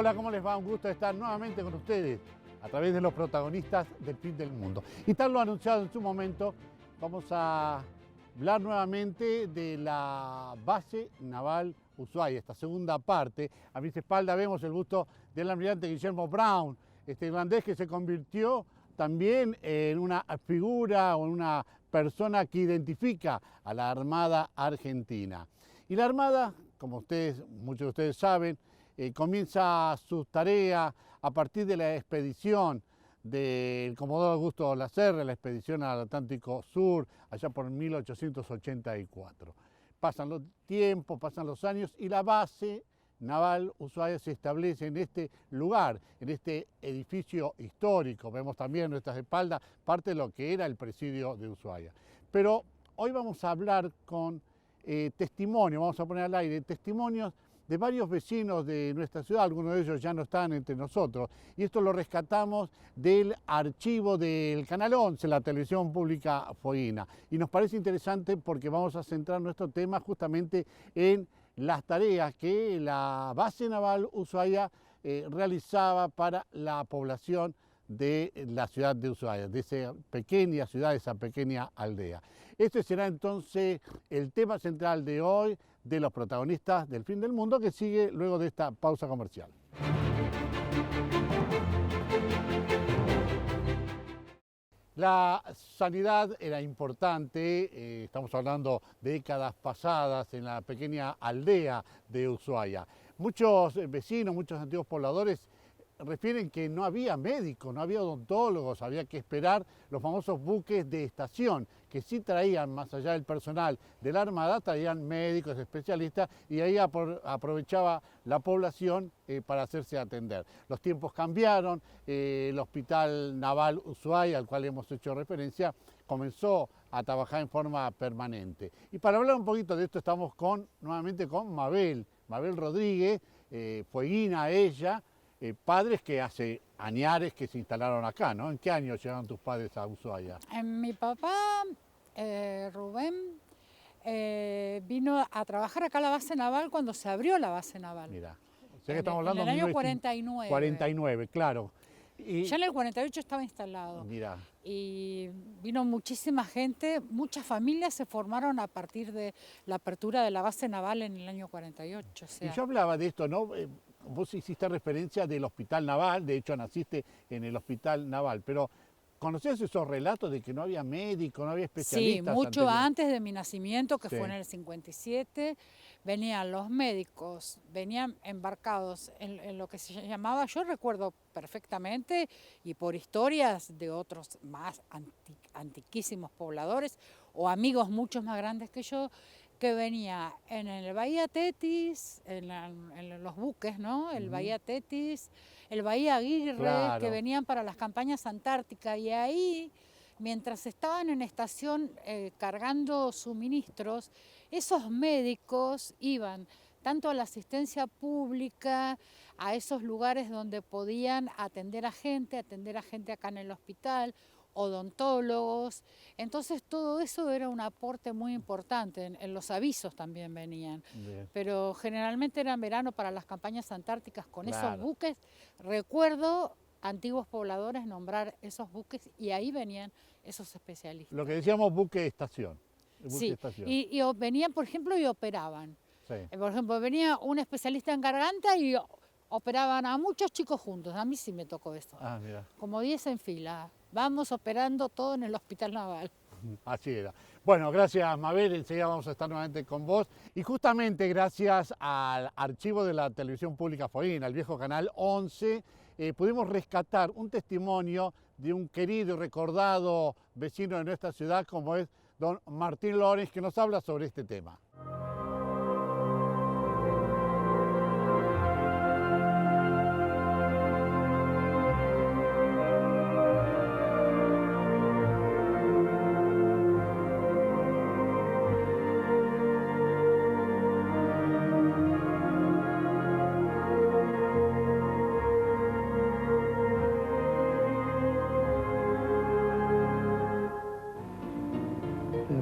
Hola, ¿cómo les va? Un gusto estar nuevamente con ustedes a través de los protagonistas del fin del mundo. Y tal lo anunciado en su momento, vamos a hablar nuevamente de la base naval Ushuaia, esta segunda parte. A mi espalda vemos el busto del almirante Guillermo Brown, este irlandés que se convirtió también en una figura o en una persona que identifica a la Armada Argentina. Y la Armada, como muchos de ustedes saben, comienza su tarea a partir de la expedición del Comodoro Augusto Lacerre, la expedición al Atlántico Sur, allá por 1884. Pasan los tiempos, pasan los años y la base naval Ushuaia se establece en este lugar, en este edificio histórico. Vemos también en nuestras espaldas parte de lo que era el presidio de Ushuaia. Pero hoy vamos a hablar con testimonios, vamos a poner al aire testimonios de varios vecinos de nuestra ciudad, algunos de ellos ya no están entre nosotros, y esto lo rescatamos del archivo del Canal 11, la televisión pública fueguina. Y nos parece interesante porque vamos a centrar nuestro tema justamente en las tareas que la base naval Ushuaia realizaba para la población de la ciudad de Ushuaia, de esa pequeña ciudad, de esa pequeña aldea. Este será entonces el tema central de hoy, de los protagonistas del fin del mundo, que sigue luego de esta pausa comercial. La sanidad era importante, estamos hablando de décadas pasadas en la pequeña aldea de Ushuaia. Muchos vecinos, muchos antiguos pobladores refieren que no había médicos, no había odontólogos, había que esperar los famosos buques de estación, que sí traían, más allá del personal de la Armada, traían médicos, especialistas, y ahí aprovechaba la población para hacerse atender. Los tiempos cambiaron, el Hospital Naval Ushuaia, al cual hemos hecho referencia, comenzó a trabajar en forma permanente. Y para hablar un poquito de esto estamos nuevamente con Mabel Rodríguez, fueguina ella, padres que hace añares que se instalaron acá, ¿no? ¿En qué año llegaron tus padres a Ushuaia? Mi papá, Rubén, vino a trabajar acá a la base naval cuando se abrió la base naval. Mira, o sea que estamos hablando en el año 49. 49, claro. Y ya en el 48 estaba instalado. Mira. Y vino muchísima gente, muchas familias se formaron a partir de la apertura de la base naval en el año 48. O sea. Y yo hablaba de esto, ¿no? Vos hiciste referencia del Hospital Naval, de hecho naciste en el Hospital Naval, pero ¿conocías esos relatos de que no había médico, no había especialistas? Sí, mucho antes de mi nacimiento, que fue en el 57, venían los médicos, venían embarcados en lo que se llamaba, yo recuerdo perfectamente, y por historias de otros más antiquísimos pobladores, o amigos muchos más grandes que yo, que venía en el Bahía Tetis, en los buques, ¿no? El Bahía Tetis, el Bahía Aguirre, claro, que venían para las campañas antárticas, y ahí, mientras estaban en estación cargando suministros, esos médicos iban tanto a la asistencia pública, a esos lugares donde podían atender a gente acá en el hospital, odontólogos. Entonces todo eso era un aporte muy importante, en los avisos también venían. Bien. Pero generalmente era en verano para las campañas antárticas con esos buques. Recuerdo antiguos pobladores nombrar esos buques y ahí venían esos especialistas. Lo que decíamos buque de estación. Sí, y venían, por ejemplo, y operaban. Sí. Por ejemplo, venía un especialista en garganta y operaban a muchos chicos juntos. A mí sí me tocó eso. Ah, mira. Como 10 en fila. Vamos operando todo en el Hospital Naval. Así era. Bueno, gracias Mabel, enseguida vamos a estar nuevamente con vos. Y justamente gracias al archivo de la televisión pública fueguina, el viejo Canal 11, pudimos rescatar un testimonio de un querido y recordado vecino de nuestra ciudad, como es don Martín Lorenz, que nos habla sobre este tema.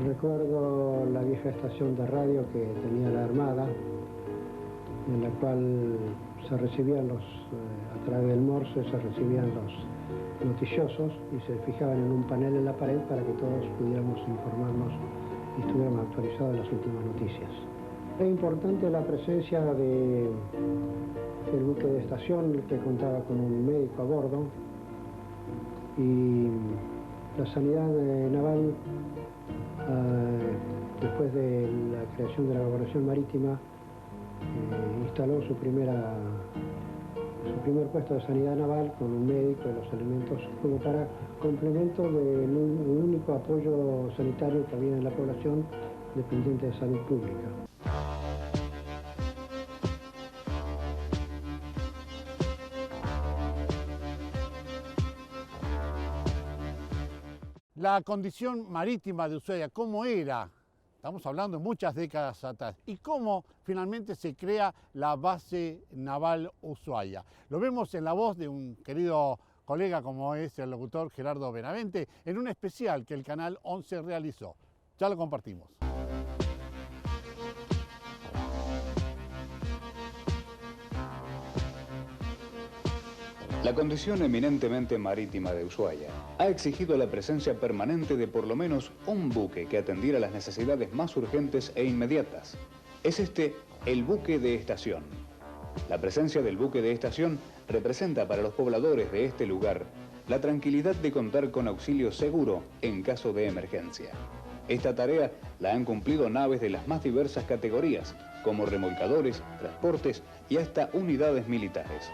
Recuerdo la vieja estación de radio que tenía la Armada en la cual se recibían a través del Morse se recibían los noticiosos y se fijaban en un panel en la pared para que todos pudiéramos informarnos y estuviéramos actualizados de las últimas noticias. Es importante la presencia del buque de estación que contaba con un médico a bordo y la sanidad naval, después de la creación de la gobernación marítima, instaló su primer puesto de sanidad naval con un médico y los elementos como para complemento del único apoyo sanitario que había en la población dependiente de salud pública. La condición marítima de Ushuaia, ¿cómo era? Estamos hablando de muchas décadas atrás. ¿Y cómo finalmente se crea la base naval Ushuaia? Lo vemos en la voz de un querido colega como es el locutor Gerardo Benavente en un especial que el Canal 11 realizó. Ya lo compartimos. La condición eminentemente marítima de Ushuaia ha exigido la presencia permanente de por lo menos un buque que atendiera las necesidades más urgentes e inmediatas. Es este el buque de estación. La presencia del buque de estación representa para los pobladores de este lugar la tranquilidad de contar con auxilio seguro en caso de emergencia. Esta tarea la han cumplido naves de las más diversas categorías, como remolcadores, transportes y hasta unidades militares.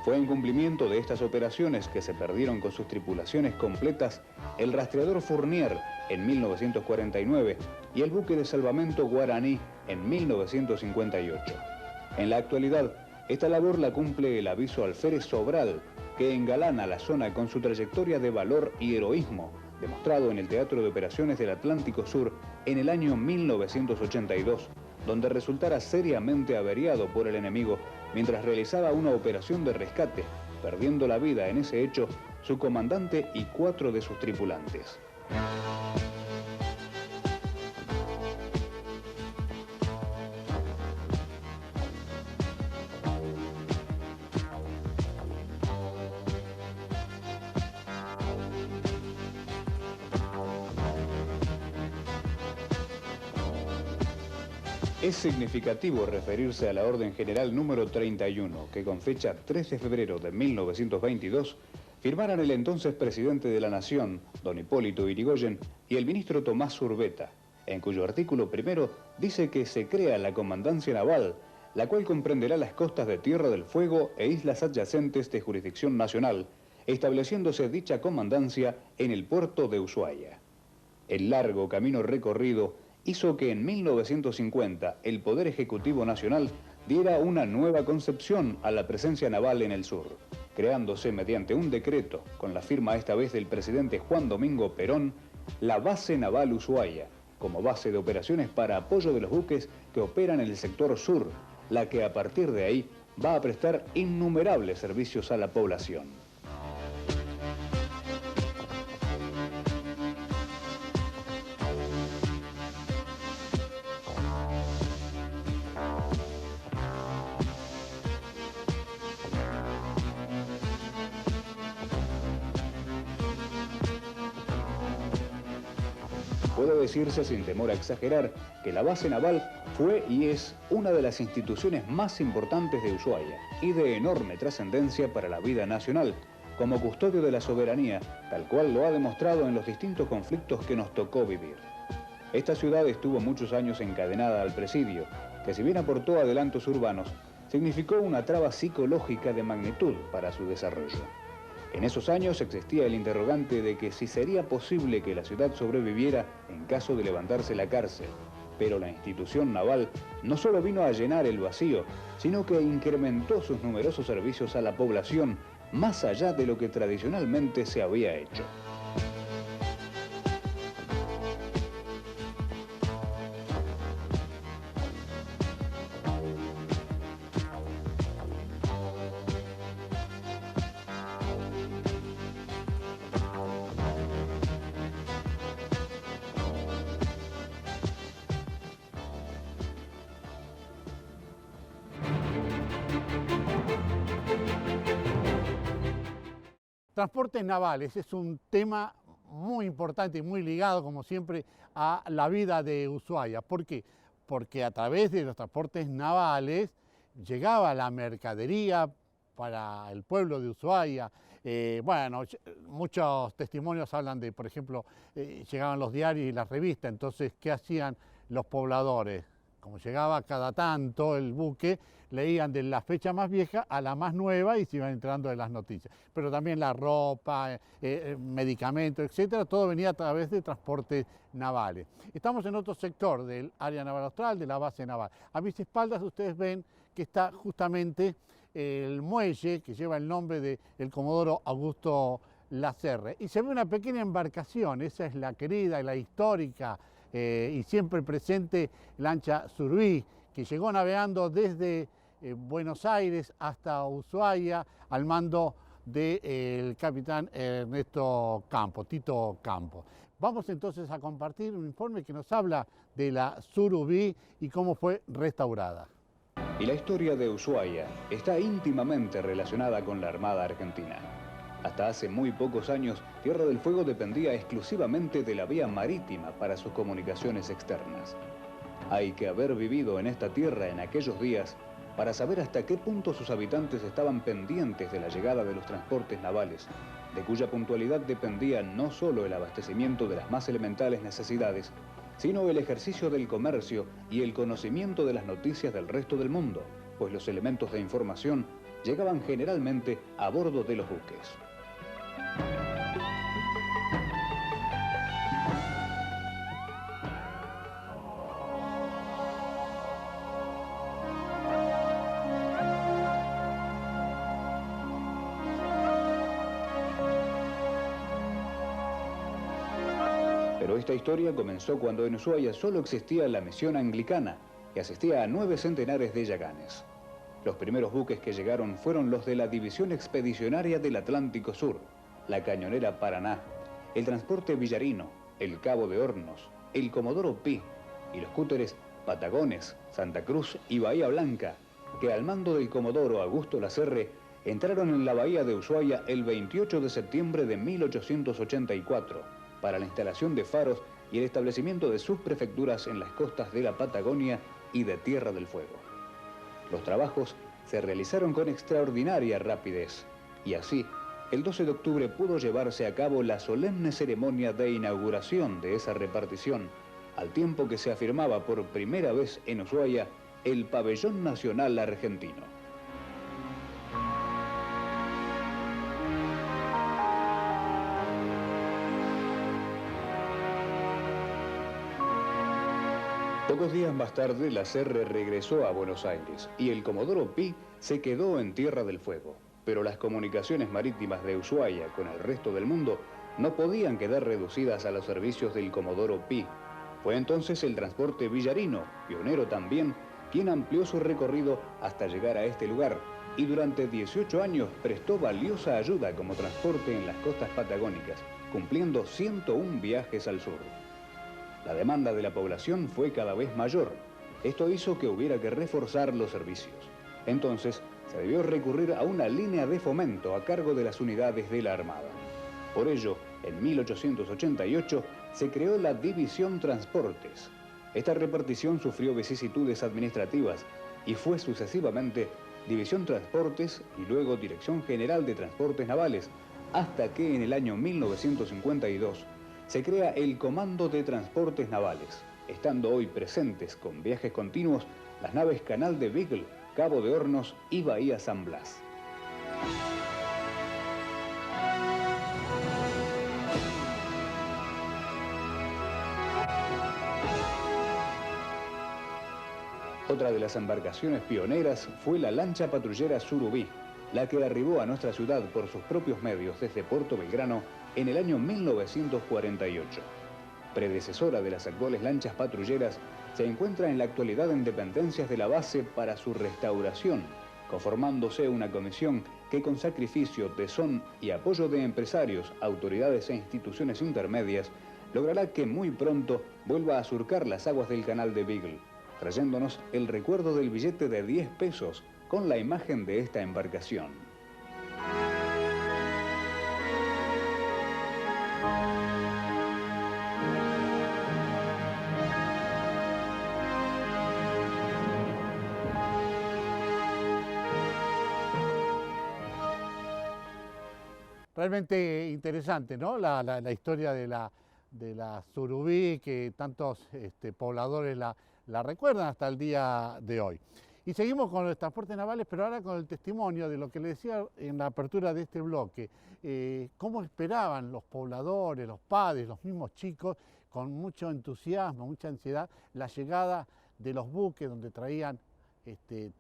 Fue en cumplimiento de estas operaciones que se perdieron con sus tripulaciones completas el rastreador Fournier en 1949 y el buque de salvamento Guaraní en 1958. En la actualidad, esta labor la cumple el aviso alférez Sobral, que engalana la zona con su trayectoria de valor y heroísmo, demostrado en el Teatro de Operaciones del Atlántico Sur en el año 1982, donde resultara seriamente averiado por el enemigo mientras realizaba una operación de rescate, perdiendo la vida en ese hecho su comandante y 4 de sus tripulantes. Es significativo referirse a la Orden General número 31, que con fecha 3 de febrero de 1922 firmaran el entonces presidente de la Nación, don Hipólito Yrigoyen, y el ministro Tomás Urbeta, en cuyo artículo primero dice que se crea la Comandancia Naval, la cual comprenderá las costas de Tierra del Fuego e islas adyacentes de jurisdicción nacional, estableciéndose dicha comandancia en el puerto de Ushuaia. El largo camino recorrido hizo que en 1950 el Poder Ejecutivo Nacional diera una nueva concepción a la presencia naval en el sur, creándose mediante un decreto, con la firma esta vez del presidente Juan Domingo Perón, la Base Naval Ushuaia, como base de operaciones para apoyo de los buques que operan en el sector sur, la que a partir de ahí va a prestar innumerables servicios a la población. Puede decirse sin temor a exagerar que la base naval fue y es una de las instituciones más importantes de Ushuaia y de enorme trascendencia para la vida nacional, como custodio de la soberanía, tal cual lo ha demostrado en los distintos conflictos que nos tocó vivir. Esta ciudad estuvo muchos años encadenada al presidio, que si bien aportó adelantos urbanos, significó una traba psicológica de magnitud para su desarrollo. En esos años existía el interrogante de que si sería posible que la ciudad sobreviviera en caso de levantarse la cárcel, pero la institución naval no solo vino a llenar el vacío, sino que incrementó sus numerosos servicios a la población más allá de lo que tradicionalmente se había hecho. Transportes navales es un tema muy importante y muy ligado, como siempre, a la vida de Ushuaia. ¿Por qué? Porque a través de los transportes navales llegaba la mercadería para el pueblo de Ushuaia. Bueno, muchos testimonios hablan de, por ejemplo, llegaban los diarios y las revistas, entonces, ¿qué hacían los pobladores? Como llegaba cada tanto el buque, leían de la fecha más vieja a la más nueva y se iban enterando de las noticias. Pero también la ropa, medicamentos, etcétera, todo venía a través de transportes navales. Estamos en otro sector del área naval austral, de la base naval. A mis espaldas ustedes ven que está justamente el muelle que lleva el nombre del comodoro Augusto Lacerre. Y se ve una pequeña embarcación, esa es la querida y la histórica y siempre presente lancha Surubí, que llegó navegando desde Buenos Aires hasta Ushuaia al mando del capitán Ernesto Campo, Tito Campo. Vamos entonces a compartir un informe que nos habla de la Surubí y cómo fue restaurada. Y la historia de Ushuaia está íntimamente relacionada con la Armada Argentina. Hasta hace muy pocos años, Tierra del Fuego dependía exclusivamente de la vía marítima para sus comunicaciones externas. Hay que haber vivido en esta tierra en aquellos días para saber hasta qué punto sus habitantes estaban pendientes de la llegada de los transportes navales, de cuya puntualidad dependía no solo el abastecimiento de las más elementales necesidades, sino el ejercicio del comercio y el conocimiento de las noticias del resto del mundo, pues los elementos de información llegaban generalmente a bordo de los buques. Pero esta historia comenzó cuando en Ushuaia solo existía la misión anglicana, que asistía a 9 centenares de yaganes. Los primeros buques que llegaron fueron los de la División Expedicionaria del Atlántico Sur, la Cañonera Paraná, el Transporte Villarino, el Cabo de Hornos, el Comodoro Pi y los cúteres Patagones, Santa Cruz y Bahía Blanca, que al mando del Comodoro Augusto Lacerre entraron en la bahía de Ushuaia el 28 de septiembre de 1884 para la instalación de faros y el establecimiento de subprefecturas en las costas de la Patagonia y de Tierra del Fuego. Los trabajos se realizaron con extraordinaria rapidez y así, el 12 de octubre pudo llevarse a cabo la solemne ceremonia de inauguración de esa repartición, al tiempo que se afirmaba por primera vez en Ushuaia el pabellón nacional argentino. Pocos días más tarde, Lacerre regresó a Buenos Aires y el Comodoro Pi se quedó en Tierra del Fuego. Pero las comunicaciones marítimas de Ushuaia con el resto del mundo no podían quedar reducidas a los servicios del Comodoro Pi. Fue entonces el transporte Villarino, pionero también, quien amplió su recorrido hasta llegar a este lugar y durante 18 años prestó valiosa ayuda como transporte en las costas patagónicas, cumpliendo 101 viajes al sur. La demanda de la población fue cada vez mayor. Esto hizo que hubiera que reforzar los servicios. Entonces, se debió recurrir a una línea de fomento a cargo de las unidades de la Armada. Por ello, en 1888 se creó la División Transportes. Esta repartición sufrió vicisitudes administrativas y fue sucesivamente División Transportes y luego Dirección General de Transportes Navales, hasta que en el año 1952 se crea el Comando de Transportes Navales, estando hoy presentes con viajes continuos las naves Canal de Beagle, Cabo de Hornos y Bahía San Blas. Otra de las embarcaciones pioneras fue la lancha patrullera Surubí, la que arribó a nuestra ciudad por sus propios medios desde Puerto Belgrano en el año 1948. Predecesora de las actuales lanchas patrulleras, se encuentra en la actualidad en dependencias de la base para su restauración, conformándose una comisión que con sacrificio, tesón y apoyo de empresarios, autoridades e instituciones intermedias, logrará que muy pronto vuelva a surcar las aguas del canal de Beagle, trayéndonos el recuerdo del billete de 10 pesos con la imagen de esta embarcación. Realmente interesante, ¿no? La historia de la Surubí, que tantos pobladores la recuerdan hasta el día de hoy. Y seguimos con los transportes navales, pero ahora con el testimonio de lo que le decía en la apertura de este bloque, cómo esperaban los pobladores, los padres, los mismos chicos, con mucho entusiasmo, mucha ansiedad, la llegada de los buques donde traían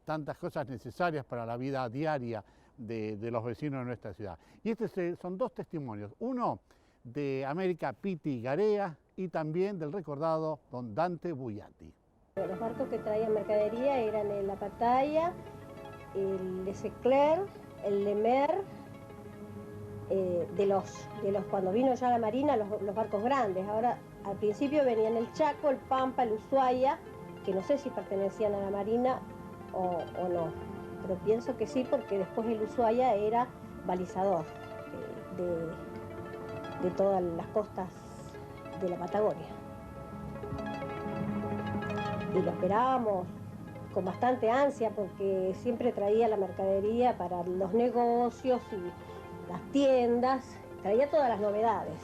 tantas cosas necesarias para la vida diaria de los vecinos de nuestra ciudad. Y son dos testimonios, uno de América Pitti Garea y también del recordado don Dante Buiatti. Los barcos que traían mercadería eran el La Pataya, el Leclerc, el Lemer, cuando vino ya la Marina, los barcos grandes. Ahora, al principio venían el Chaco, el Pampa, el Ushuaia, que no sé si pertenecían a la Marina o no, pero pienso que sí, porque después el Ushuaia era balizador de todas las costas de la Patagonia. Y lo esperábamos con bastante ansia porque siempre traía la mercadería para los negocios y las tiendas, traía todas las novedades,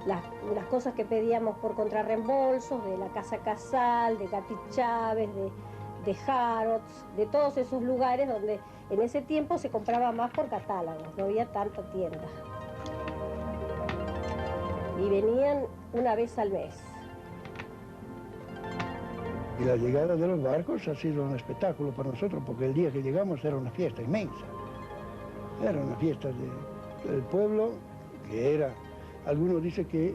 las cosas que pedíamos por contrarreembolsos, de la Casa Casal, de Gatti Chávez, de Harrods, de todos esos lugares donde en ese tiempo se compraba más por catálogos, no había tanta tienda. Y venían una vez al mes. Y la llegada de los barcos ha sido un espectáculo para nosotros, porque el día que llegamos era una fiesta inmensa. Era una fiesta del pueblo, que era... Algunos dicen que,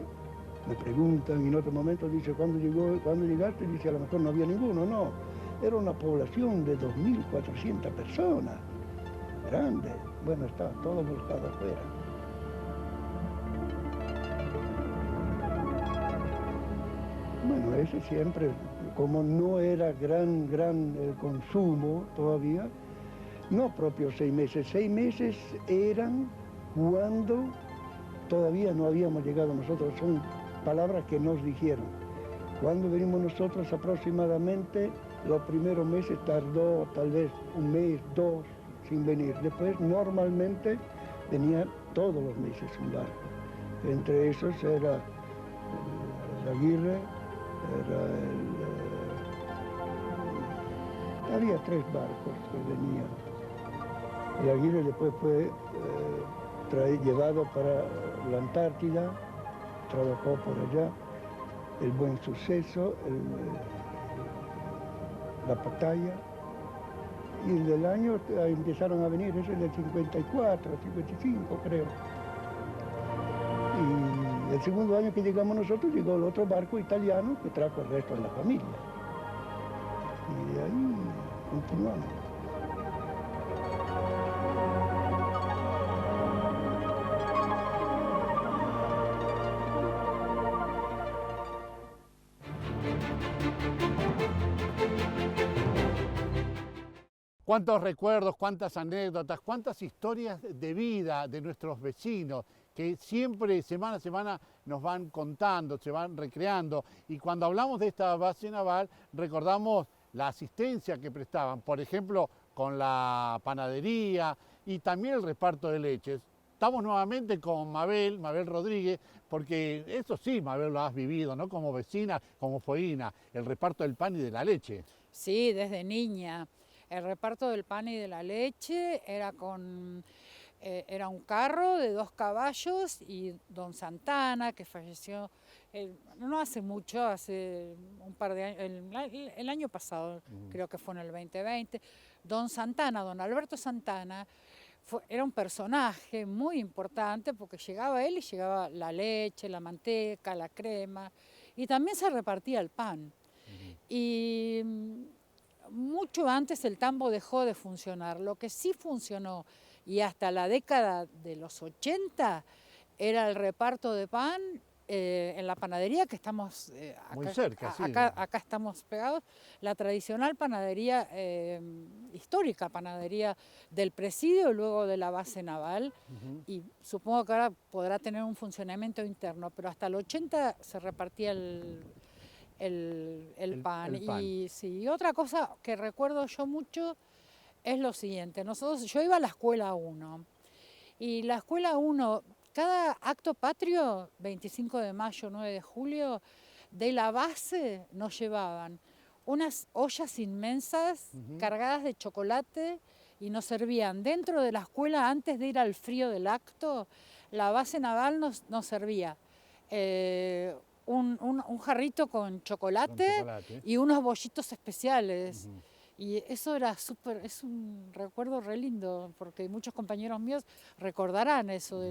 me preguntan, y en otro momento dice, ¿cuándo llegaste? Y dice, a lo mejor no había ninguno. No, era una población de 2.400 personas, grande. Bueno, estaba todo volcado afuera. Bueno, ese siempre... Como no era gran consumo todavía, no propios 6 meses. 6 meses eran cuando todavía no habíamos llegado nosotros. Son palabras que nos dijeron. Cuando venimos nosotros aproximadamente, los primeros meses tardó tal vez 1 mes, 2, sin venir. Después normalmente venía todos los meses un barco. Entre esos era el Aguirre, era había 3 barcos que venían. El Aguirre después fue llevado para la Antártida, trabajó por allá. El Buen Suceso, la Pataya. Y el del año empezaron a venir, ese del 54, 55 creo. Y el segundo año que llegamos nosotros, llegó el otro barco italiano que trajo el resto de la familia. Y de ahí continuamos. Cuántos recuerdos, cuántas anécdotas, cuántas historias de vida de nuestros vecinos que siempre, semana a semana, nos van contando, se van recreando. Y cuando hablamos de esta base naval, recordamos la asistencia que prestaban, por ejemplo, con la panadería y también el reparto de leches. Estamos nuevamente con Mabel Rodríguez, porque eso sí, Mabel, lo has vivido, ¿no? Como vecina, como fueguina, el reparto del pan y de la leche. Sí, desde niña. El reparto del pan y de la leche era un carro de 2 caballos y don Santana, que falleció no hace mucho, hace un par de años, el año pasado, creo que fue en el 2020. Don Santana, don Alberto Santana, era un personaje muy importante porque llegaba él y llegaba la leche, la manteca, la crema y también se repartía el pan. Y mucho antes el tambo dejó de funcionar. Lo que sí funcionó y hasta la década de los 80 era el reparto de pan en la panadería que estamos muy cerca, sí. Acá estamos pegados, la tradicional panadería histórica, panadería del presidio y luego de la base naval, y supongo que ahora podrá tener un funcionamiento interno, pero hasta el 80 se repartía el pan. Y sí, otra cosa que recuerdo yo mucho es lo siguiente. Yo iba a la escuela 1 Y la escuela 1, cada acto patrio, 25 de mayo, 9 de julio, de la base nos llevaban unas ollas inmensas cargadas de chocolate y nos servían dentro de la escuela antes de ir al frío del acto. La base naval nos servía un jarrito con chocolate y unos bollitos especiales. Y eso era súper, es un recuerdo re lindo, porque muchos compañeros míos recordarán eso,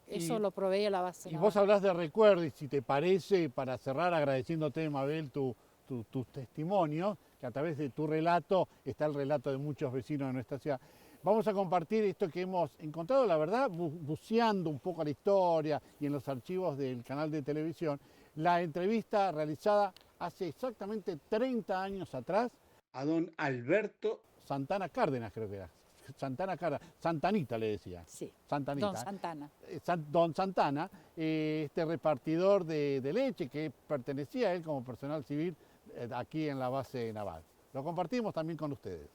eso lo proveía la base naval. Y vos hablás de recuerdos, y si te parece, para cerrar agradeciéndote, Mabel, tus testimonios, que a través de tu relato está el relato de muchos vecinos de nuestra ciudad. Vamos a compartir esto que hemos encontrado, la verdad, buceando un poco la historia y en los archivos del canal de televisión, la entrevista realizada hace exactamente 30 años atrás a don Alberto Santana Cárdenas, creo que era. Santana Cárdenas, Santanita le decía. Sí, Santanita. don Santana. Don Santana, este repartidor de leche que pertenecía a él como personal civil aquí en la base naval. Lo compartimos también con ustedes.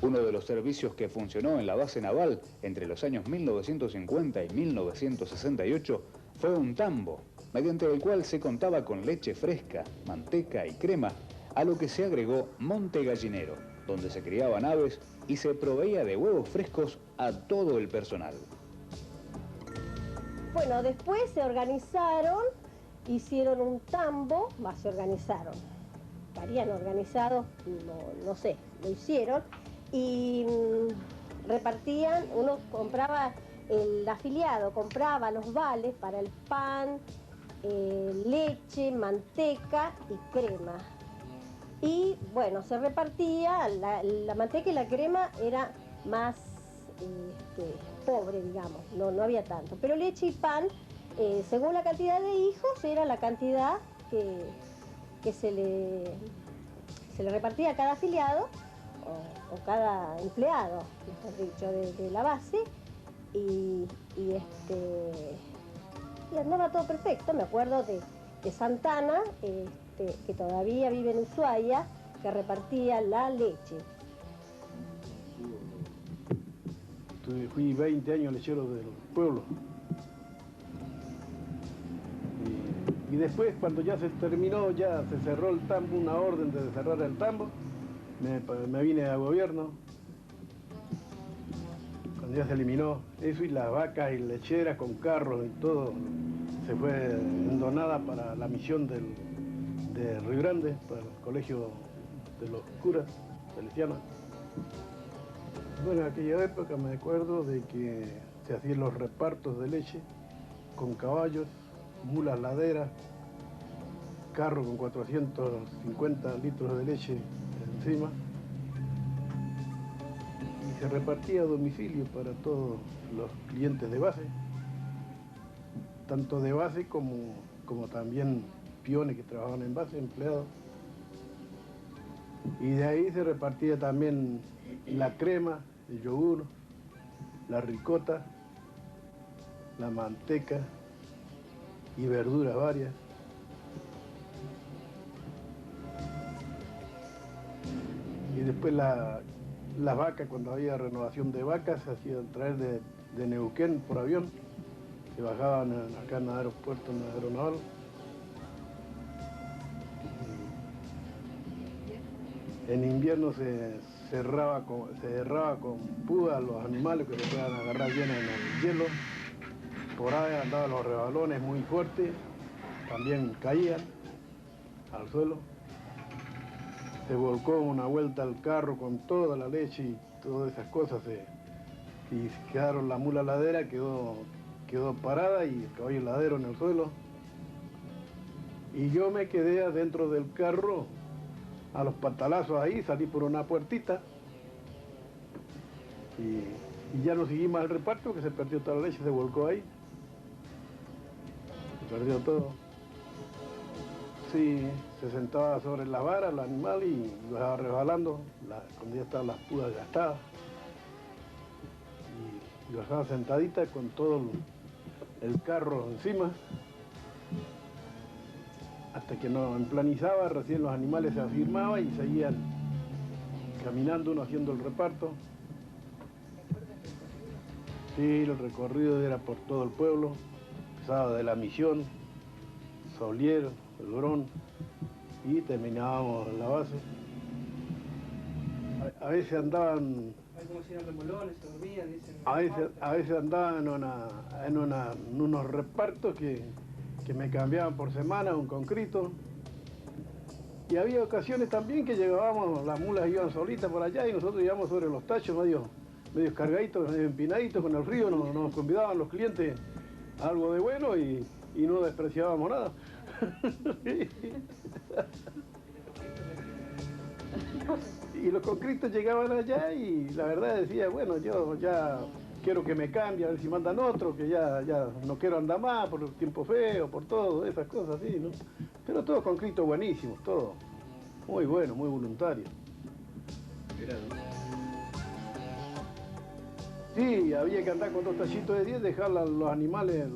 Uno de los servicios que funcionó en la base naval entre los años 1950 y 1968 fue un tambo, mediante el cual se contaba con leche fresca, manteca y crema, a lo que se agregó monte gallinero, donde se criaban aves y se proveía de huevos frescos a todo el personal. Bueno, después se organizaron, hicieron un tambo, más se organizaron. Estarían organizados, no sé, lo hicieron y repartían, uno compraba, el afiliado compraba los vales para el pan, leche, manteca y crema. Y bueno, se repartía, la manteca y la crema era más pobre, digamos, no había tanto. Pero leche y pan, según la cantidad de hijos, era la cantidad que se le repartía a cada afiliado o cada empleado, mejor dicho, de la base. Y andaba todo perfecto. Me acuerdo de Santana, que todavía vive en Ushuaia, que repartía la leche. Fui 20 años lechero del pueblo. Y después, cuando ya se terminó, ya se cerró el tambo, una orden de cerrar el tambo, me vine a gobierno. Cuando ya se eliminó eso y las vacas y lecheras con carros y todo, se fue endonada para la misión de Río Grande, para el colegio de los curas salesianos. Bueno, en aquella época me acuerdo de que se hacían los repartos de leche con caballos, mulas laderas, carro con 450 litros de leche encima, y se repartía a domicilio para todos los clientes de base, tanto de base como también peones que trabajaban en base, empleados. Y de ahí se repartía también la crema, el yogur, la ricota, la manteca y verduras varias. Y después las vacas, cuando había renovación de vacas, se hacían traer de Neuquén por avión, se bajaban acá en el aeropuerto, en el aeronaval. En invierno se cerraba con púas los animales que se puedan agarrar bien en el hielo. Por ahí andaban los rebalones muy fuertes, también caían al suelo. Se volcó una vuelta al carro con toda la leche y todas esas cosas. Y quedaron la mula ladera, quedó parada y el caballo ladero en el suelo. Y yo me quedé adentro del carro, a los patalazos ahí, salí por una puertita y ya no seguí más el reparto, que se perdió toda la leche, se volcó ahí. Se perdió todo. Sí, se sentaba sobre la vara el animal y lo dejaba resbalando, cuando ya estaban las púas gastadas. Y lo dejaba sentadita con todo el carro encima. Hasta que no emplanizaba, recién los animales se afirmaban y seguían caminando, uno haciendo el reparto. Sí, el recorrido era por todo el pueblo, empezaba de La Misión, Solier, El Grón, y terminábamos en la base. A veces andaban... ¿Cómo se llaman remolones? ¿Se dormían? Dicen, A veces andaban en unos repartos que me cambiaban por semana, un concreto. Y había ocasiones también que llegábamos, las mulas iban solitas por allá y nosotros íbamos sobre los tachos medio cargaditos, medio empinaditos con el río, nos convidaban los clientes a algo de bueno y no despreciábamos nada. Y los conscriptos llegaban allá y la verdad decía, bueno, yo ya quiero que me cambie, a ver si mandan otro, que ya no quiero andar más por el tiempo feo, por todo, esas cosas así, ¿no? Pero todos conscriptos buenísimos, todos. Muy buenos, muy voluntarios. Sí, había que andar con 2 tallitos de 10, dejar los animales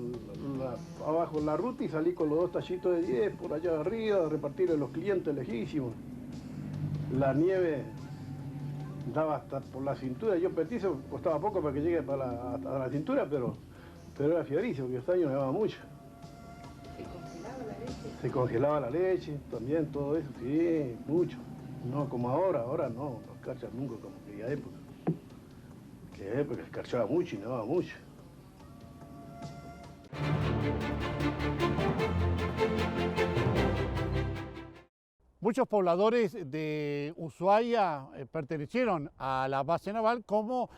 abajo en la ruta y salir con los 2 tallitos de 10 por allá arriba, repartirle a los clientes lejísimos. La nieve daba hasta por la cintura. Yo petizo, costaba poco para que llegue hasta la cintura, pero era fierísimo, porque este año nevaba mucho. ¿se congelaba la leche? Se congelaba la leche, también todo eso, sí, mucho. No como ahora no escarcha nunca como aquella época. Aquella época escarchaba mucho y nevaba mucho. Muchos pobladores de Ushuaia pertenecieron a la base naval como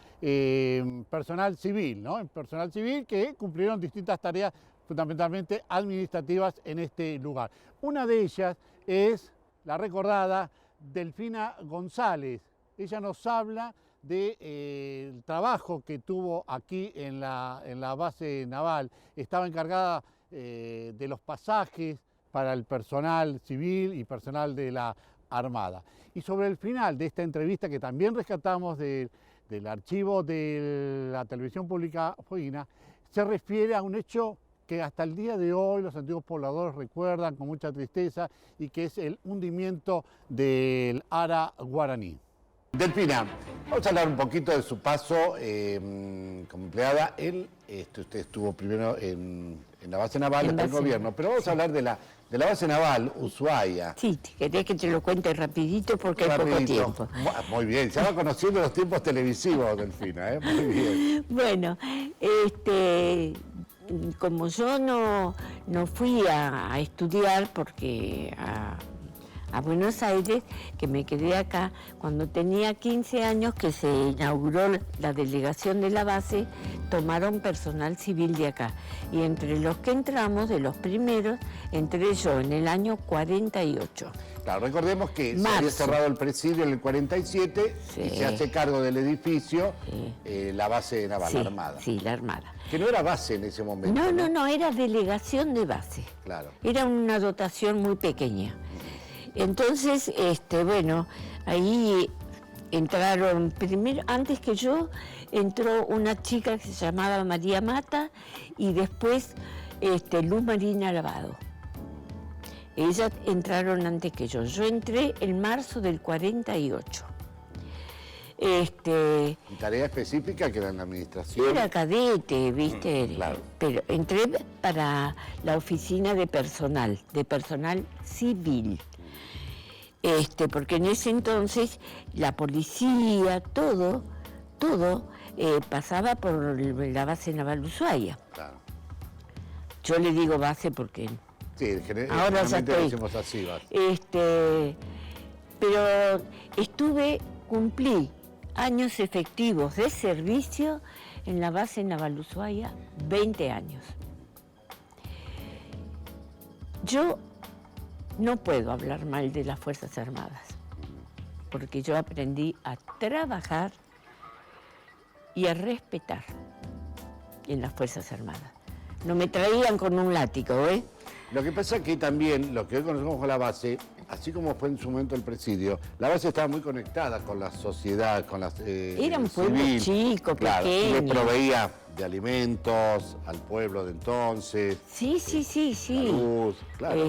personal civil, ¿no? Personal civil que cumplieron distintas tareas fundamentalmente administrativas en este lugar. Una de ellas es la recordada Delfina González. Ella nos habla del trabajo que tuvo aquí en la base naval. Estaba encargada de los pasajes para el personal civil y personal de la Armada. Y sobre el final de esta entrevista, que también rescatamos del archivo de la televisión pública fueguina, se refiere a un hecho que hasta el día de hoy los antiguos pobladores recuerdan con mucha tristeza y que es el hundimiento del Ara Guaraní. Delfina, vamos a hablar un poquito de su paso como empleada. Usted estuvo primero en la base naval, en el gobierno, pero vamos a hablar de la base naval Ushuaia. Sí, ¿querés que te lo cuente rapidito? Porque hay poco tiempo. Muy bien, se va conociendo los tiempos televisivos, Delfina, muy bien. Bueno, como yo no fui a estudiar porque a Buenos Aires, que me quedé acá, cuando tenía 15 años que se inauguró la delegación de la base, tomaron personal civil de acá. Y entre los que entramos, de los primeros, entré yo en el año 48. Claro, recordemos que se había cerrado el presidio en el 47 y se hace cargo del edificio la base naval, la Armada. Sí, la Armada. Que no era base en ese momento. No, era delegación de base. Claro. Era una dotación muy pequeña. Entonces, bueno, ahí entraron primero, antes que yo, entró una chica que se llamaba María Mata y después Luz Marina Lavado. Ellas entraron antes que yo. Yo entré en marzo del 48. ¿Y tarea específica que era en la administración? Era cadete, ¿viste? Claro. Pero entré para la oficina de personal civil. Porque en ese entonces la policía, todo pasaba por la base naval Ushuaia. Claro. Yo le digo base porque sí, ahora ya estoy. Decimos así, base. Pero cumplí años efectivos de servicio en la base naval Ushuaia, 20 años. Yo no puedo hablar mal de las Fuerzas Armadas, porque yo aprendí a trabajar y a respetar en las Fuerzas Armadas. No me traían con un látigo, ¿eh? Lo que pasa es que también, lo que hoy conocemos como la base, así como fue en su momento el presidio, la base estaba muy conectada con la sociedad, con las era un pueblo chico, claro, pequeño. y le proveía de alimentos al pueblo de entonces. Sí, sí, sí, sí. La luz, claro.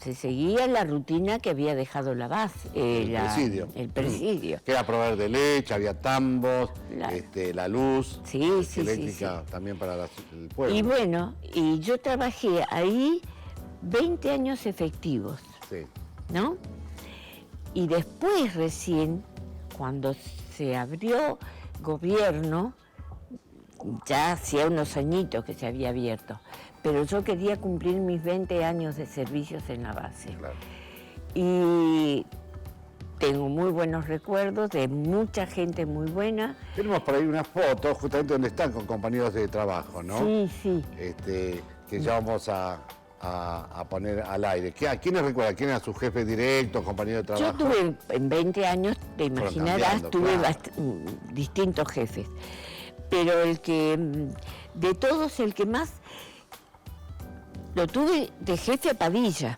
Se seguía la rutina que había dejado la base. El presidio. El presidio. Que era proveer de leche, había tambos, la luz, sí, sí, eléctrica sí. también para el pueblo. Y bueno, y yo trabajé ahí 20 años efectivos, Sí. ¿no? Y después recién, cuando se abrió gobierno, ya hacía unos añitos que se había abierto, pero yo quería cumplir mis 20 años de servicios en la base. Claro. Y tengo muy buenos recuerdos de mucha gente muy buena. Tenemos por ahí unas fotos justamente donde están con compañeros de trabajo, ¿no? Sí, sí. Que ya vamos a poner al aire. ¿A quiénes recuerda? ¿Quién era su jefe directo, compañero de trabajo? Yo tuve en 20 años, te imaginarás, tuve distintos jefes. Pero el que, de todos, el que más lo tuve de jefe a Padilla.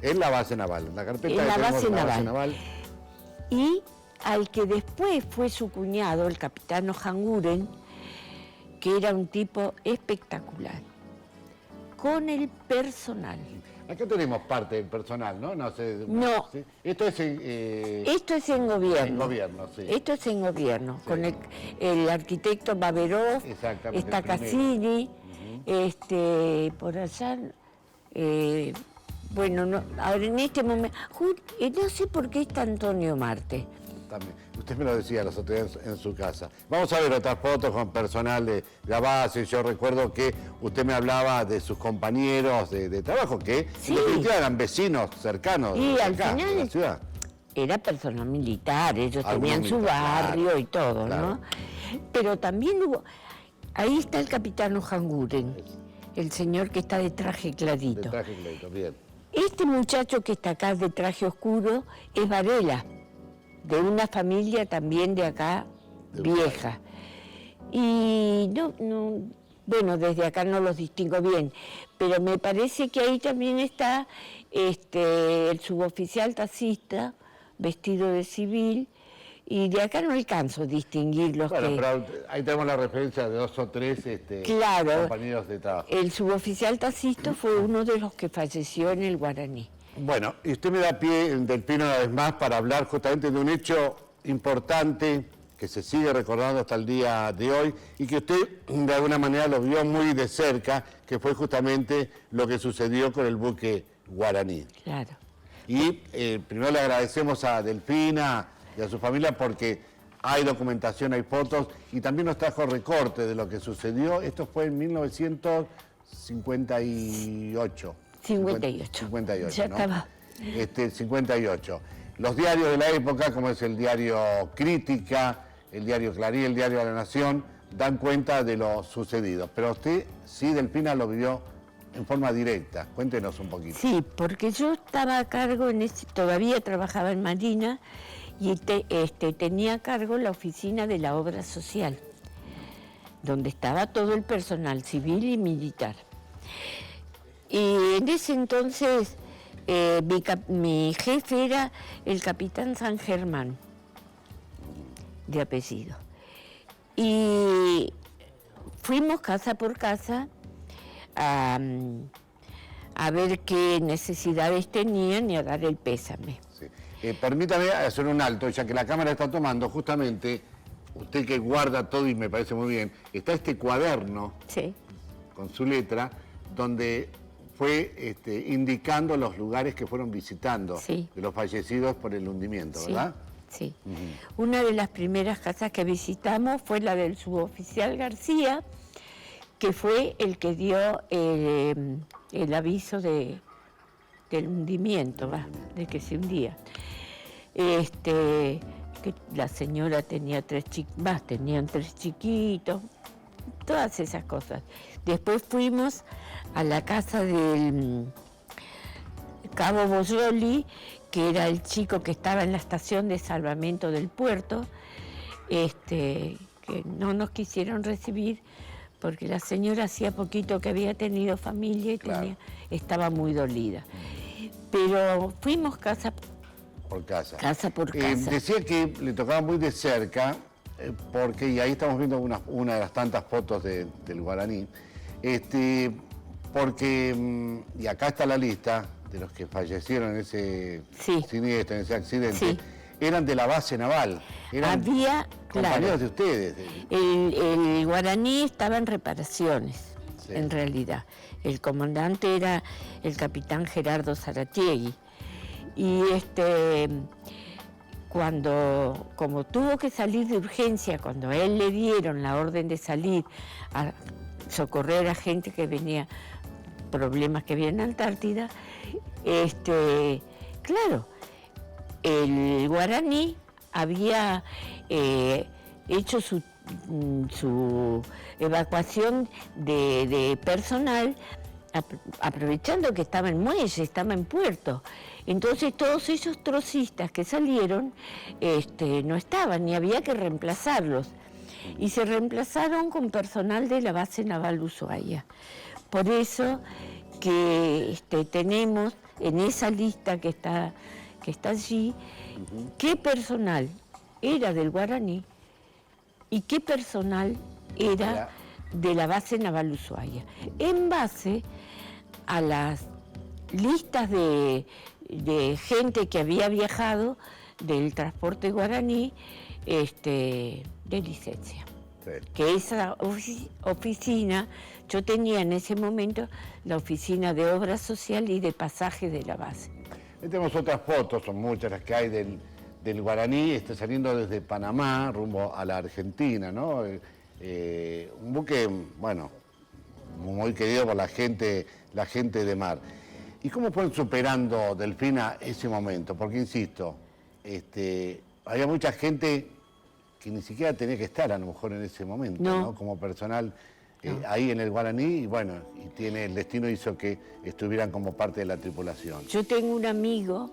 En la base naval, en la carpeta En la que tenemos, base la naval. base naval. Y al que después fue su cuñado, el capitán Ojanguren, que era un tipo espectacular, con el personal. Acá tenemos parte del personal, ¿no? No sé. No. ¿Sí? Esto es Esto es en gobierno. en gobierno, sí. Esto es en gobierno, Sí. con el arquitecto Baberov, Exactamente, está el primero. Cassini, por allá, bueno, no, ahora en este momento, no sé por qué está Antonio Marte. También. Usted me lo decía los otros días en su casa. Vamos a ver otras fotos con personal de la base. Yo recuerdo que usted me hablaba de sus compañeros de trabajo, que Sí. en definitiva eran vecinos cercanos Y de al acá, final de la ciudad. era personal militar, ellos Algunos tenían su militares, barrio claro, y todo, claro. ¿no? Pero también hubo, ahí está el capitán Ojanguren, el señor que está de traje De clarito. traje clarito, bien. Este muchacho que está acá de traje oscuro es Varela, de una familia también de acá, vieja. Y bueno, desde acá no los distingo bien, pero me parece que ahí también está el suboficial taxista, vestido de civil, y de acá no alcanzo a distinguir los Bueno, que... pero ahí tenemos la referencia de 2 o 3 Claro. compañeros de trabajo. El suboficial taxista fue uno de los que falleció en el Guaraní. Bueno, y usted me da pie, Delfino, una vez más, para hablar justamente de un hecho importante que se sigue recordando hasta el día de hoy y que usted de alguna manera lo vio muy de cerca, que fue justamente lo que sucedió con el buque Guaraní. Claro. Y primero le agradecemos a Delfina y a su familia porque hay documentación, hay fotos y también nos trajo recorte de lo que sucedió. Esto fue en 1958. 58, Ya ¿no? estaba. 58. Los diarios de la época, como es el diario Crítica, el diario Clarín, el diario de la Nación, dan cuenta de lo sucedido. Pero usted, sí, Delfina, lo vivió en forma directa. Cuéntenos un poquito. Sí, porque yo estaba a cargo, todavía trabajaba en Marina y tenía a cargo la oficina de la obra social, donde estaba todo el personal civil y militar. Y en ese entonces mi jefe era el capitán San Germán, de apellido. Y fuimos casa por casa a ver qué necesidades tenían y a dar el pésame. Sí. Permítame hacer un alto, ya que la cámara está tomando justamente, usted que guarda todo y me parece muy bien, está este cuaderno Sí. con su letra, donde fue indicando los lugares que fueron visitando Sí. de los fallecidos por el hundimiento, ¿verdad? Sí. Una de las primeras casas que visitamos fue la del suboficial García, que fue el que dio el aviso del hundimiento, de que se hundía. Que la señora tenía tenían 3 chiquitos, todas esas cosas. Después fuimos a la casa del Cabo Boyoli, que era el chico que estaba en la estación de salvamento del puerto, que no nos quisieron recibir porque la señora hacía poquito que había tenido familia y Claro. estaba muy dolida. Pero fuimos casa Por casa. por casa. Decía que le tocaba muy de cerca porque, y ahí estamos viendo una de las tantas fotos del guaraní, porque, y acá está la lista de los que fallecieron en ese siniestro, en ese accidente, eran de la base naval, eran compañeros de ustedes. El guaraní estaba en reparaciones, en realidad. El comandante era el capitán Gerardo Zaratiegui. Y como tuvo que salir de urgencia, cuando a él le dieron la orden de salir a socorrer a gente que venía, problemas que había en Antártida, claro, el guaraní había hecho su evacuación de personal, aprovechando que estaba en muelle, estaba en puerto. Entonces todos esos trocistas que salieron no estaban, ni había que reemplazarlos. Y se reemplazaron con personal de la base naval Ushuaia. Por eso que tenemos en esa lista que está allí, qué personal era del guaraní y qué personal era de la base naval Ushuaia, en base a las listas de gente que había viajado del transporte guaraní de licencia. Sí. Que esa oficina, yo tenía en ese momento la oficina de obra social y de pasaje de la base. Ahí tenemos otras fotos, son muchas las que hay del guaraní, saliendo desde Panamá rumbo a la Argentina, ¿no? Un buque, bueno, muy querido por la gente de mar. ¿Y cómo fueron superando, Delfina, ese momento? Porque, insisto, había mucha gente que ni siquiera tenía que estar a lo mejor en ese momento, ¿no? Como personal ahí en el guaraní, y bueno, el destino hizo que estuvieran como parte de la tripulación. Yo tengo un amigo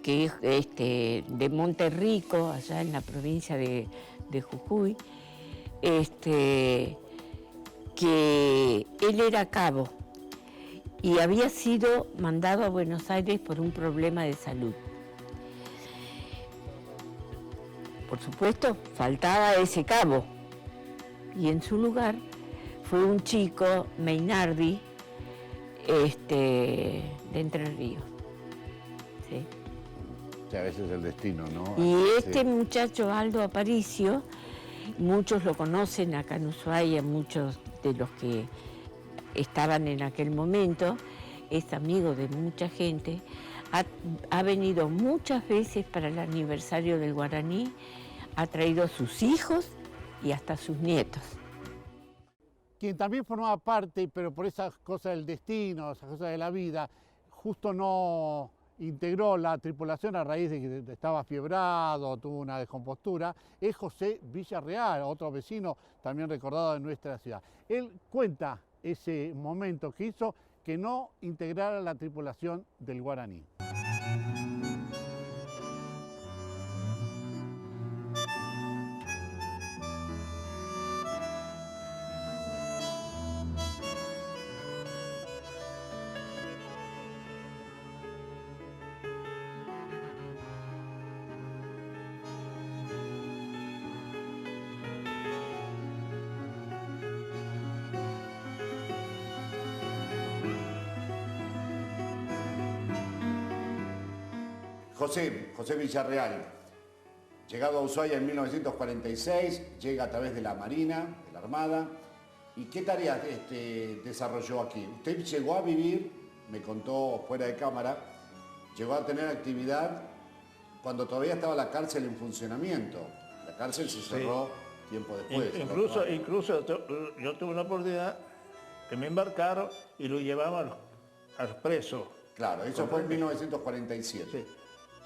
que es de Monterrico, allá en la provincia de Jujuy, que él era cabo y había sido mandado a Buenos Aires por un problema de salud. Por supuesto, faltaba ese cabo y en su lugar fue un chico, Meinardi, de Entre Ríos. ¿Sí? O sea, a veces el destino, ¿no? Y muchacho, Aldo Aparicio, muchos lo conocen acá en Ushuaia, muchos de los que estaban en aquel momento, es amigo de mucha gente, ha venido muchas veces para el aniversario del guaraní, ha traído a sus hijos y hasta sus nietos. Quien también formaba parte, pero por esas cosas del destino, esas cosas de la vida, justo no integró la tripulación a raíz de que estaba fiebrado, tuvo una descompostura, es José Villarreal, otro vecino también recordado de nuestra ciudad. Él cuenta ese momento que hizo que no integrara la tripulación del guaraní. José Villarreal, llegado a Ushuaia en 1946, llega a través de la Marina, de la Armada. ¿Y qué tareas desarrolló aquí? Usted llegó a vivir, me contó fuera de cámara, llegó a tener actividad cuando todavía estaba la cárcel en funcionamiento. La cárcel se cerró tiempo después. Incluso yo tuve una oportunidad que me embarcaron y lo llevaban a los presos. Claro, eso fue en 1947. Sí.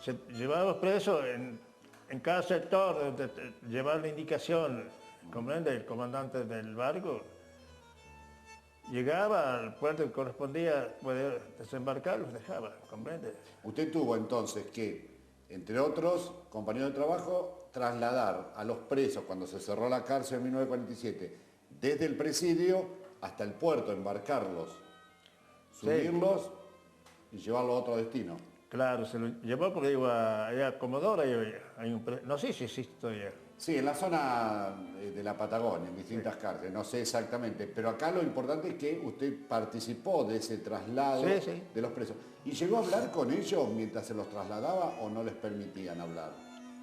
Se llevaba a los presos en cada sector, llevar la indicación, ¿comprende? El comandante del barco llegaba al puerto que correspondía poder desembarcar, los dejaba, ¿comprende? Usted tuvo entonces que, entre otros compañeros de trabajo, trasladar a los presos cuando se cerró la cárcel en 1947, desde el presidio hasta el puerto, embarcarlos, subirlos y llevarlos a otro destino. Claro, se lo llevó porque iba allá a Comodoro, no sé si existe todavía, Sí, en la zona de la Patagonia, en distintas cárceles, no sé exactamente, pero acá lo importante es que usted participó de ese traslado de los presos. ¿Y llegó a hablar con ellos mientras se los trasladaba o no les permitían hablar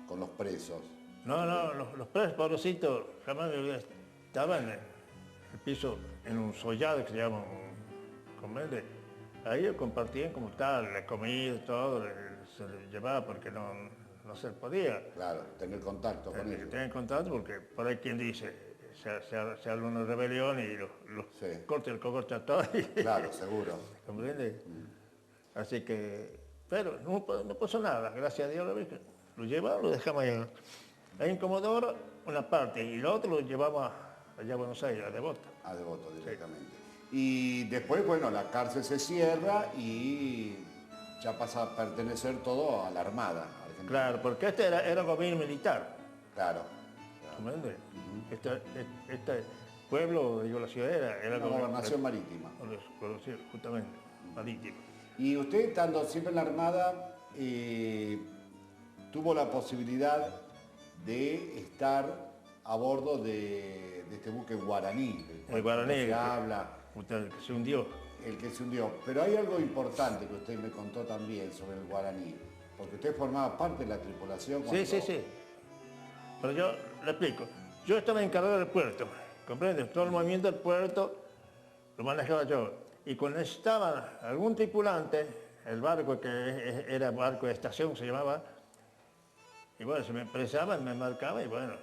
con los presos? No, los presos, pobrecitos, jamás me olvidé, estaban en el piso, en un sollado que se llama, ¿comprende? Ahí ellos compartían como tal, la comida, todo, se les llevaba porque no se podía. Claro, tener contacto con ellos. Tener contacto porque por ahí quien dice, se habla una rebelión y los corta el cocote a todos. Claro, seguro. ¿Comprende? Así que, pero no pasó nada, gracias a Dios lo llevamos, lo dejamos allá. Ahí en Comodoro una parte y el otro lo llevamos allá a Buenos Aires, a Devoto. A Devoto directamente. Y después, bueno, la cárcel se cierra y ya pasa a pertenecer todo a la Armada argentina. Claro, porque este era gobierno militar. Claro. ¿Comprende? Este pueblo, digo, la ciudad era una gobernación marítima. Justamente, marítima. Y usted, estando siempre en la Armada, tuvo la posibilidad de estar a bordo de este buque guaraní. El guaraní. Se habla. El que se hundió. El que se hundió. Pero hay algo importante que usted me contó también sobre el guaraní. Porque usted formaba parte de la tripulación. Sí. Pero yo le explico. Yo estaba encargado del puerto. ¿Comprende? Todo el movimiento del puerto lo manejaba yo. Y cuando necesitaba algún tripulante, el barco que era barco de estación se llamaba, y bueno, se me empresaban, me marcaba y bueno,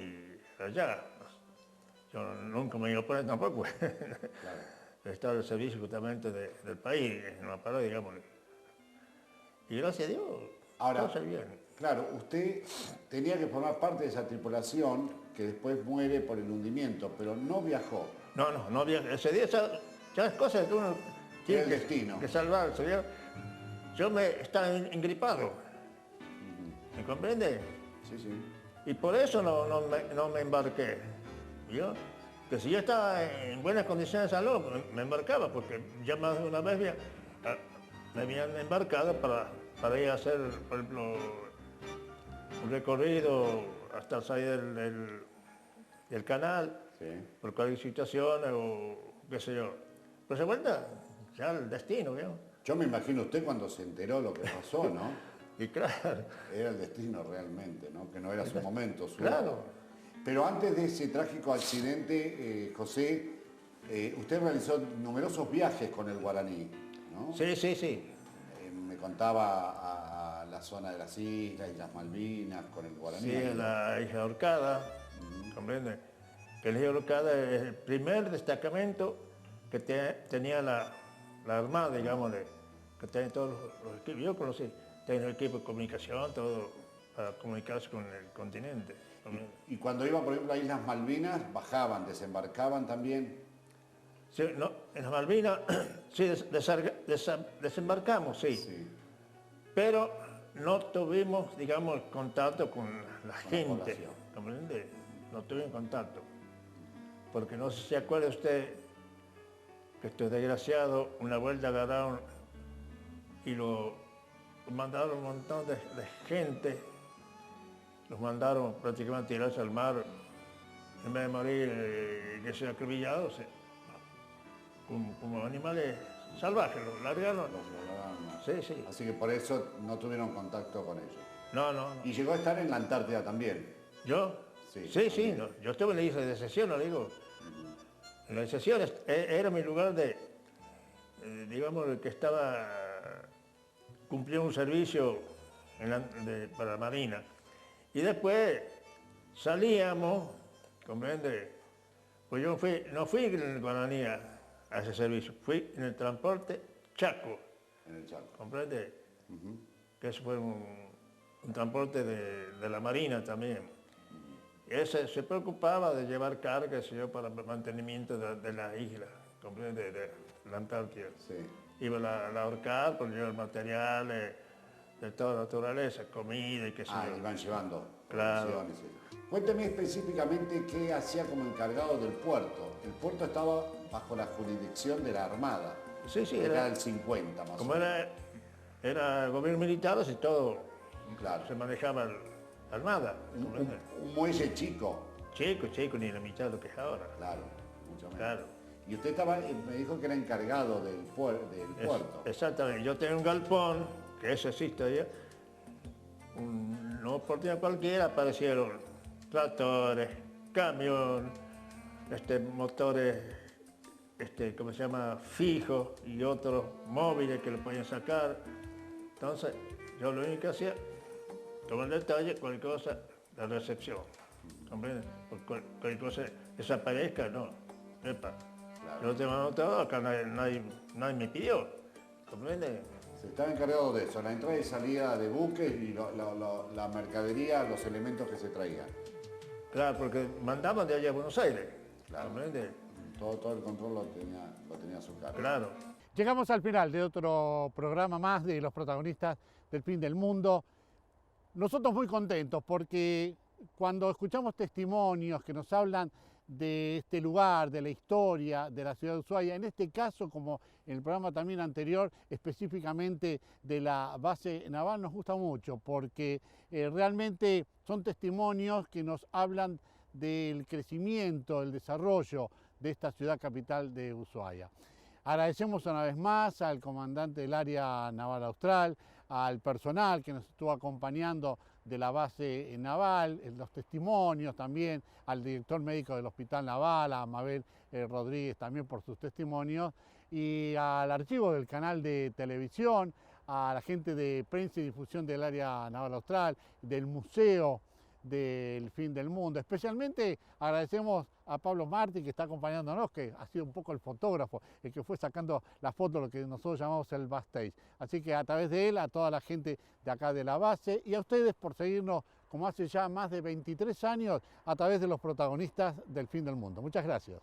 y allá. Yo nunca me iba a poner tampoco. Claro. Estaba al servicio justamente del país, en una parada, digamos. Y gracias a Dios, ahora, todo bien. Claro, usted tenía que formar parte de esa tripulación que después muere por el hundimiento, pero no viajó. No viajó. Ese día ya es cosas que uno tiene que salvarse. Yo me estaba engripado. ¿Me comprende? Sí. Y por eso no me embarqué. ¿Yo? Que si yo estaba en buenas condiciones de salud, me embarcaba, porque ya más de una vez me habían embarcado para ir a hacer, por ejemplo, un recorrido hasta salir del canal, por cualquier situación o qué sé yo. Pero se vuelta ya el destino, ¿no? Yo me imagino usted cuando se enteró lo que pasó, ¿no? Y claro. Era el destino realmente, ¿no? Que no era su momento. Claro. Pero antes de ese trágico accidente, José, usted realizó numerosos viajes con el guaraní, ¿no? Sí. Me contaba a la zona de las Islas Malvinas, con el guaraní. Sí, la Isla Orcada, comprende. Que la Isla Orcada es el primer destacamento que tenía la Armada, digamos, que tenía todos los equipos. Yo conocí, tenía el equipo de comunicación, todo para comunicarse con el continente. Y cuando iban, por ejemplo, a Islas Malvinas, bajaban, desembarcaban también. Sí, no, en las Malvinas sí desembarcamos, sí. Pero no tuvimos, digamos, contacto con la gente, ¿comprende? No tuvimos contacto. Porque no sé si se acuerda usted que estos desgraciados una vuelta agarraron y lo mandaron un montón de gente. Los mandaron prácticamente a tirarse al mar, en vez de morir, que se acribillados, como animales salvajes, los largaron. Sí. Así que por eso no tuvieron contacto con ellos. No. ¿Y llegó a estar en la Antártida también? ¿Yo? Sí. No. Yo estuve en la isla de Decepción, no digo. En la Decepción era mi lugar digamos, el que cumplía un servicio para la Marina. Y después salíamos, ¿comprende? Pues yo no fui en el guaraní a ese servicio, fui en el transporte Chaco. En el Chaco. ¿Comprende? Que eso fue un transporte de la Marina también. Y ese se preocupaba de llevar cargas para el mantenimiento de la isla, ¿comprende? De la Antártida. Sí. Iba la Orcada por llevar materiales de toda naturaleza, comida y qué sé yo. Iban llevando. Claro. Cuénteme específicamente qué hacía como encargado del puerto. El puerto estaba bajo la jurisdicción de la Armada. Sí, era el 50 más como o menos. Era gobierno militar, así todo claro. se manejaba armada. ¿comprende? Un muelle chico. Chico, ni la mitad de lo que es ahora. Claro, mucho menos. Claro. Y usted estaba, me dijo que era encargado del puerto. Exactamente, yo tengo un galpón, que eso existe allá. Una oportunidad cualquiera aparecieron tractores, camión, motores, ¿cómo se llama? Fijos y otros móviles que lo podían sacar. Entonces, yo lo único que hacía, tomar el detalle, cualquier cosa, la recepción. ¿Comprende? Cualquier cosa desaparezca, no. Epa. Claro. Yo lo tengo anotado, acá nadie me pidió. ¿Comprende? Se estaba encargado de eso, la entrada y salida de buques y la mercadería, los elementos que se traían. Claro, porque mandaban de allá a Buenos Aires. Claro. ¿Comprende? Todo el control lo tenía a su cargo. Claro. Llegamos al final de otro programa más de los protagonistas del fin del mundo. Nosotros muy contentos porque cuando escuchamos testimonios que nos hablan de este lugar, de la historia de la ciudad de Ushuaia, en este caso, como en el programa también anterior, específicamente de la base naval, nos gusta mucho porque realmente son testimonios que nos hablan del crecimiento, el desarrollo de esta ciudad capital de Ushuaia. Agradecemos una vez más al comandante del área naval austral, al personal que nos estuvo acompañando de la base naval, los testimonios también, al director médico del Hospital Naval, a Mabel Rodríguez también por sus testimonios, y al archivo del canal de televisión, a la gente de prensa y difusión del área naval austral, del Museo del Fin del Mundo. Especialmente agradecemos a Pablo Martí, que está acompañándonos, que ha sido un poco el fotógrafo, el que fue sacando la foto, lo que nosotros llamamos el backstage. Así que a través de él, a toda la gente de acá de la base y a ustedes por seguirnos, como hace ya más de 23 años, a través de los protagonistas del Fin del Mundo. Muchas gracias.